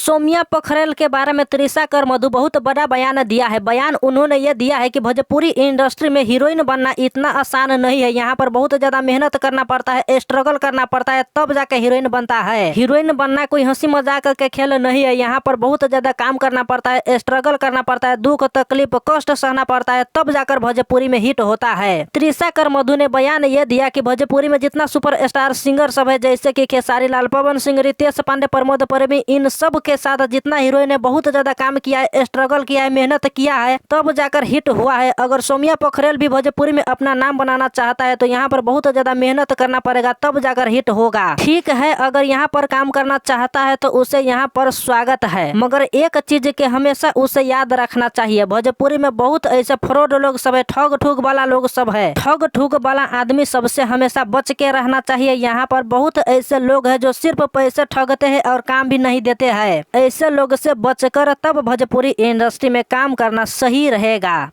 सोम्या पोखरेल के बारे में तृषा कर मधु बहुत बड़ा बयान दिया है। बयान उन्होंने ये दिया है कि भोजपुरी इंडस्ट्री में हीरोइन बनना इतना आसान नहीं है। यहाँ पर बहुत ज्यादा मेहनत करना पड़ता है, स्ट्रगल करना पड़ता है, तब जाके हीरोइन बनता है। हीरोइन बनना कोई हंसी मजाक के खेल नहीं है। यहाँ पर बहुत ज्यादा काम करना पड़ता है, स्ट्रगल करना पड़ता है, दुख तकलीफ कष्ट सहना पड़ता है, तब जाकर भोजपुरी में हिट होता है। तृषा कर मधु ने बयान ये दिया कि भोजपुरी में जितना सुपर स्टार सिंगर सब है, जैसे कि खेसारी लाल, पवन सिंह, रितेश पांडे, प्रमोद प्रेमी, इन सब के साथ जितना हीरोइन ने बहुत ज्यादा काम किया है, स्ट्रगल किया है, मेहनत किया है, तब जाकर हिट हुआ है। अगर सोम्या पोखरेल भी भोजपुरी में अपना नाम बनाना चाहता है तो यहाँ पर बहुत ज्यादा मेहनत करना पड़ेगा, तब जाकर हिट होगा। ठीक है, अगर यहाँ पर काम करना चाहता है तो उसे यहाँ पर स्वागत है, मगर एक चीज के हमेशा उसे याद रखना चाहिए, भोजपुरी में बहुत ऐसे फ्रॉड लोग सब है, ठग ठुग वाला लोग सब है। ठग ठुग वाला आदमी सबसे हमेशा बच के रहना चाहिए। यहाँ पर बहुत ऐसे लोग हैं जो सिर्फ पैसे ठगते हैं और काम भी नहीं देते हैं। ऐसे लोग से बचकर तब भोजपुरी इंडस्ट्री में काम करना सही रहेगा।